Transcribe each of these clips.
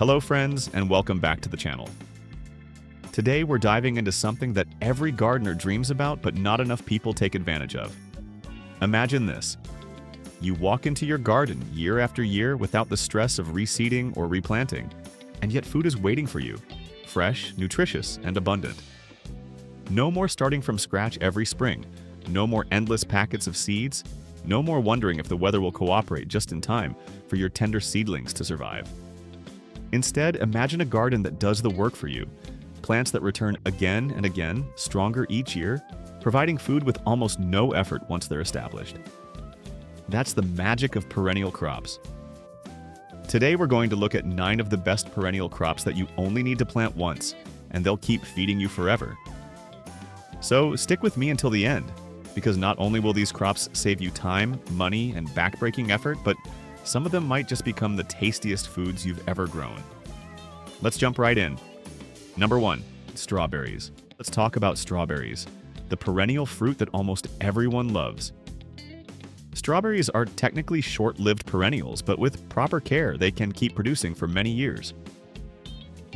Hello friends, and welcome back to the channel. Today we're diving into something that every gardener dreams about but not enough people take advantage of. Imagine this. You walk into your garden year after year without the stress of reseeding or replanting, and yet food is waiting for you, fresh, nutritious, and abundant. No more starting from scratch every spring, no more endless packets of seeds, no more wondering if the weather will cooperate just in time for your tender seedlings to survive. Instead, imagine a garden that does the work for you, plants that return again and again, stronger each year, providing food with almost no effort once they're established. That's the magic of perennial crops. Today we're going to look at 9 of the best perennial crops that you only need to plant once, and they'll keep feeding you forever. So stick with me until the end, because not only will these crops save you time, money, and backbreaking effort, but some of them might just become the tastiest foods you've ever grown. Let's jump right in. Number 1, strawberries. Let's talk about strawberries, the perennial fruit that almost everyone loves. Strawberries are technically short-lived perennials, but with proper care, they can keep producing for many years.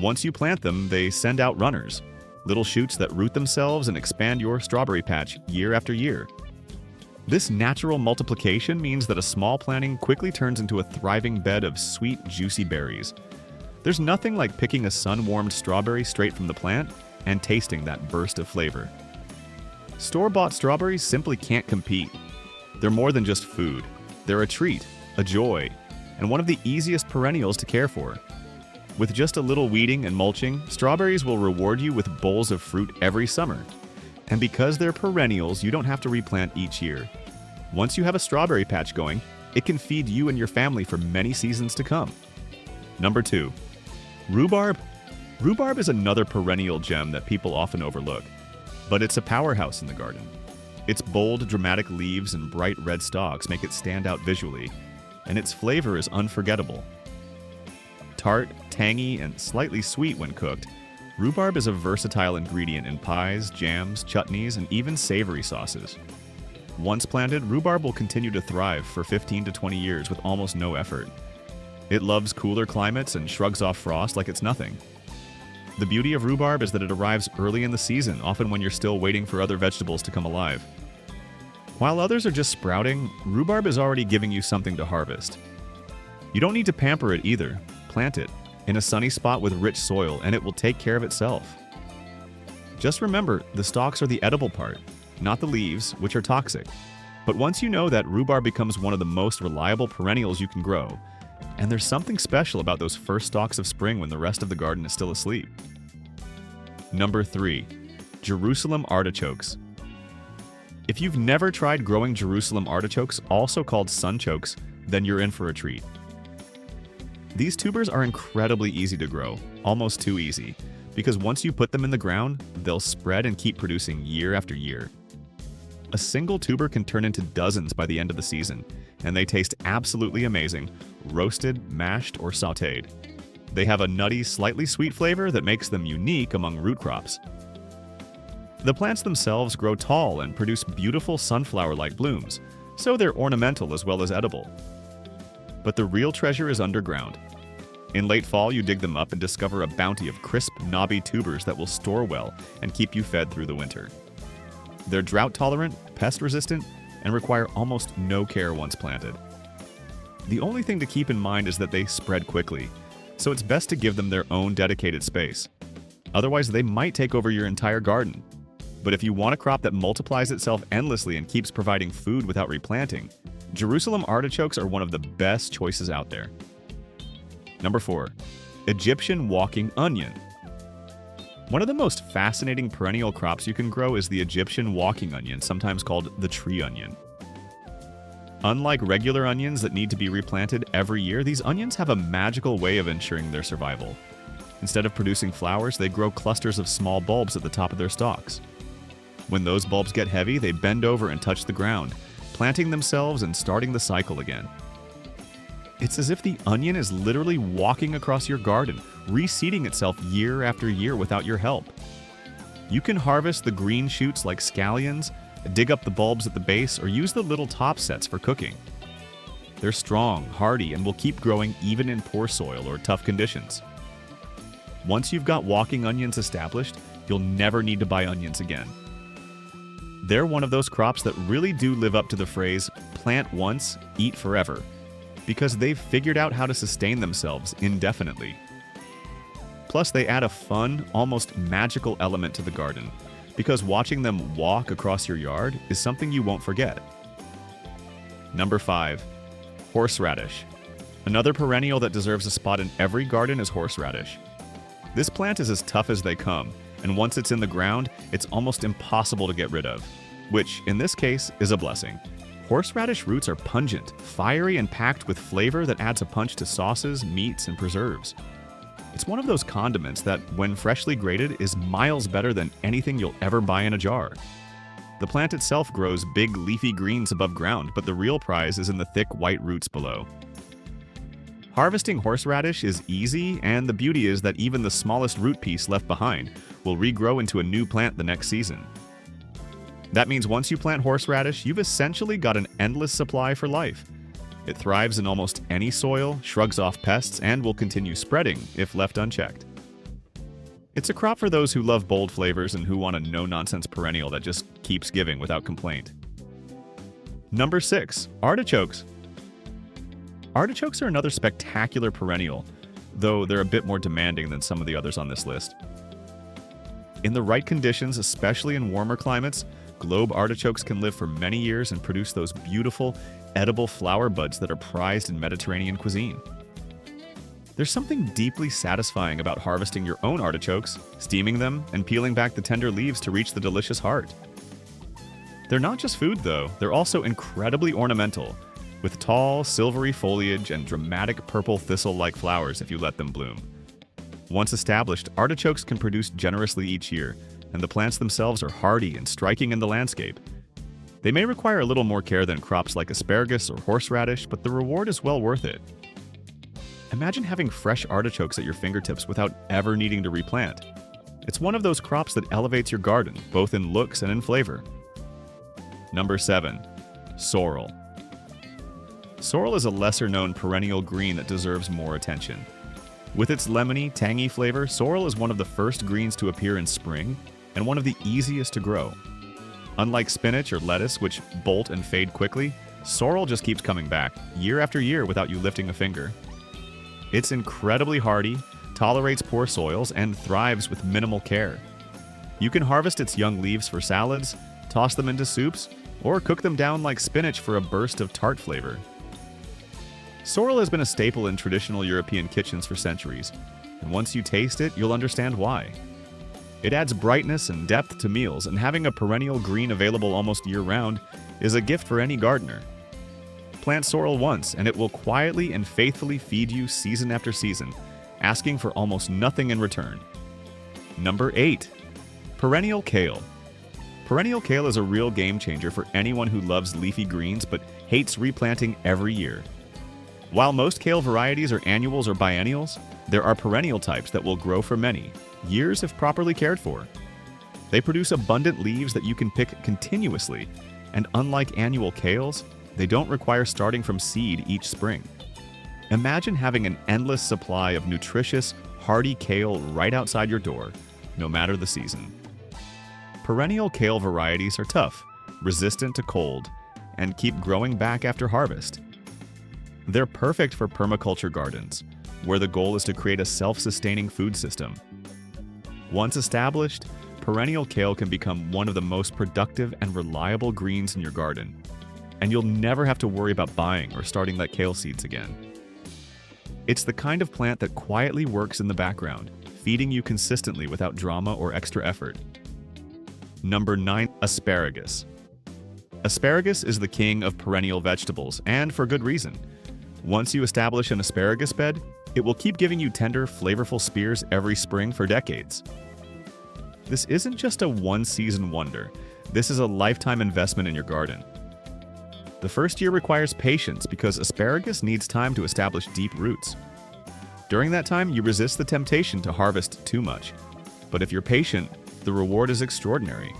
Once you plant them, they send out runners, little shoots that root themselves and expand your strawberry patch year after year. This natural multiplication means that a small planting quickly turns into a thriving bed of sweet, juicy berries. There's nothing like picking a sun-warmed strawberry straight from the plant and tasting that burst of flavor. Store-bought strawberries simply can't compete. They're more than just food. They're a treat, a joy, and one of the easiest perennials to care for. With just a little weeding and mulching, strawberries will reward you with bowls of fruit every summer. And because they're perennials, you don't have to replant each year. Once you have a strawberry patch going, it can feed you and your family for many seasons to come. Number 2, rhubarb. Rhubarb is another perennial gem that people often overlook, but it's a powerhouse in the garden. Its bold, dramatic leaves and bright red stalks make it stand out visually, and its flavor is unforgettable. Tart, tangy, and slightly sweet when cooked, rhubarb is a versatile ingredient in pies, jams, chutneys, and even savory sauces. Once planted, rhubarb will continue to thrive for 15 to 20 years with almost no effort. It loves cooler climates and shrugs off frost like it's nothing. The beauty of rhubarb is that it arrives early in the season, often when you're still waiting for other vegetables to come alive. While others are just sprouting, rhubarb is already giving you something to harvest. You don't need to pamper it either. Plant it in a sunny spot with rich soil, and it will take care of itself. Just remember, the stalks are the edible part, not the leaves, which are toxic. But once you know that, rhubarb becomes one of the most reliable perennials you can grow, and there's something special about those first stalks of spring when the rest of the garden is still asleep. Number 3, Jerusalem artichokes. If you've never tried growing Jerusalem artichokes, also called sunchokes, then you're in for a treat. These tubers are incredibly easy to grow, almost too easy, because once you put them in the ground, they'll spread and keep producing year after year. A single tuber can turn into dozens by the end of the season, and they taste absolutely amazing, roasted, mashed, or sautéed. They have a nutty, slightly sweet flavor that makes them unique among root crops. The plants themselves grow tall and produce beautiful sunflower-like blooms, so they're ornamental as well as edible. But the real treasure is underground. In late fall, you dig them up and discover a bounty of crisp, knobby tubers that will store well and keep you fed through the winter. They're drought-tolerant, pest-resistant, and require almost no care once planted. The only thing to keep in mind is that they spread quickly, so it's best to give them their own dedicated space. Otherwise, they might take over your entire garden. But if you want a crop that multiplies itself endlessly and keeps providing food without replanting, Jerusalem artichokes are one of the best choices out there. Number 4, Egyptian walking onion. One of the most fascinating perennial crops you can grow is the Egyptian walking onion, sometimes called the tree onion. Unlike regular onions that need to be replanted every year, these onions have a magical way of ensuring their survival. Instead of producing flowers, they grow clusters of small bulbs at the top of their stalks. When those bulbs get heavy, they bend over and touch the ground, planting themselves and starting the cycle again. It's as if the onion is literally walking across your garden, reseeding itself year after year without your help. You can harvest the green shoots like scallions, dig up the bulbs at the base, or use the little top sets for cooking. They're strong, hardy, and will keep growing even in poor soil or tough conditions. Once you've got walking onions established, you'll never need to buy onions again. They're one of those crops that really do live up to the phrase, plant once, eat forever, because they've figured out how to sustain themselves indefinitely. Plus, they add a fun, almost magical element to the garden, because watching them walk across your yard is something you won't forget. Number 5. Horseradish. Another perennial that deserves a spot in every garden is horseradish. This plant is as tough as they come, and once it's in the ground, it's almost impossible to get rid of, which, in this case, is a blessing. Horseradish roots are pungent, fiery, and packed with flavor that adds a punch to sauces, meats, and preserves. It's one of those condiments that, when freshly grated, is miles better than anything you'll ever buy in a jar. The plant itself grows big leafy greens above ground, but the real prize is in the thick white roots below. Harvesting horseradish is easy, and the beauty is that even the smallest root piece left behind will regrow into a new plant the next season. That means once you plant horseradish, you've essentially got an endless supply for life. It thrives in almost any soil, shrugs off pests, and will continue spreading if left unchecked. It's a crop for those who love bold flavors and who want a no-nonsense perennial that just keeps giving without complaint. Number 6. Artichokes. Artichokes are another spectacular perennial, though they're a bit more demanding than some of the others on this list. In the right conditions, especially in warmer climates, globe artichokes can live for many years and produce those beautiful, edible flower buds that are prized in Mediterranean cuisine. There's something deeply satisfying about harvesting your own artichokes, steaming them, and peeling back the tender leaves to reach the delicious heart. They're not just food, though, they're also incredibly ornamental, with tall, silvery foliage and dramatic purple thistle-like flowers if you let them bloom. Once established, artichokes can produce generously each year, and the plants themselves are hardy and striking in the landscape. They may require a little more care than crops like asparagus or horseradish, but the reward is well worth it. Imagine having fresh artichokes at your fingertips without ever needing to replant. It's one of those crops that elevates your garden, both in looks and in flavor. Number 7. Sorrel. Sorrel is a lesser-known perennial green that deserves more attention. With its lemony, tangy flavor, sorrel is one of the first greens to appear in spring and one of the easiest to grow. Unlike spinach or lettuce, which bolt and fade quickly, sorrel just keeps coming back, year after year without you lifting a finger. It's incredibly hardy, tolerates poor soils, and thrives with minimal care. You can harvest its young leaves for salads, toss them into soups, or cook them down like spinach for a burst of tart flavor. Sorrel has been a staple in traditional European kitchens for centuries, and once you taste it, you'll understand why. It adds brightness and depth to meals, and having a perennial green available almost year-round is a gift for any gardener. Plant sorrel once, and it will quietly and faithfully feed you season after season, asking for almost nothing in return. Number 8. Perennial kale. Perennial kale is a real game changer for anyone who loves leafy greens but hates replanting every year. While most kale varieties are annuals or biennials, there are perennial types that will grow for many years if properly cared for. They produce abundant leaves that you can pick continuously, and unlike annual kales, they don't require starting from seed each spring. Imagine having an endless supply of nutritious, hardy kale right outside your door, no matter the season. Perennial kale varieties are tough, resistant to cold, and keep growing back after harvest. They're perfect for permaculture gardens, where the goal is to create a self-sustaining food system. Once established, perennial kale can become one of the most productive and reliable greens in your garden, and you'll never have to worry about buying or starting that kale seeds again. It's the kind of plant that quietly works in the background, feeding you consistently without drama or extra effort. Number 9. Asparagus. Asparagus is the king of perennial vegetables, and for good reason. Once you establish an asparagus bed, it will keep giving you tender, flavorful spears every spring for decades. This isn't just a one-season wonder. This is a lifetime investment in your garden. The first year requires patience because asparagus needs time to establish deep roots. During that time, you resist the temptation to harvest too much. But if you're patient, the reward is extraordinary.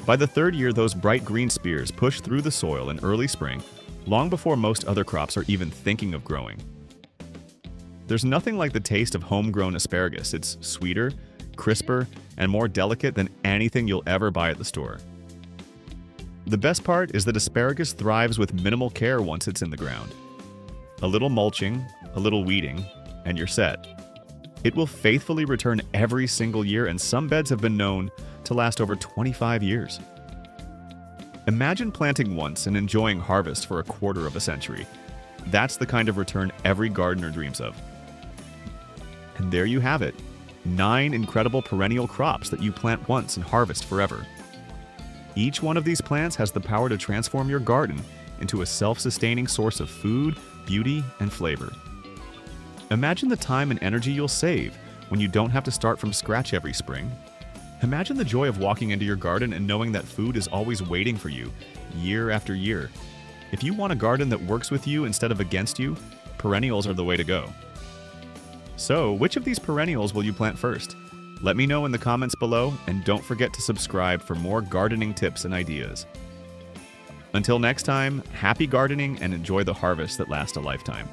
By the third year, those bright green spears push through the soil in early spring, long before most other crops are even thinking of growing. There's nothing like the taste of homegrown asparagus. It's sweeter, crisper, and more delicate than anything you'll ever buy at the store. The best part is that asparagus thrives with minimal care once it's in the ground. A little mulching, a little weeding, and you're set. It will faithfully return every single year, and some beds have been known to last over 25 years. Imagine planting once and enjoying harvest for a quarter of a century. That's the kind of return every gardener dreams of. And there you have it, 9 incredible perennial crops that you plant once and harvest forever. Each one of these plants has the power to transform your garden into a self-sustaining source of food, beauty, and flavor. Imagine the time and energy you'll save when you don't have to start from scratch every spring. Imagine the joy of walking into your garden and knowing that food is always waiting for you, year after year. If you want a garden that works with you instead of against you, perennials are the way to go. So, which of these perennials will you plant first? Let me know in the comments below, and don't forget to subscribe for more gardening tips and ideas. Until next time, happy gardening and enjoy the harvest that lasts a lifetime.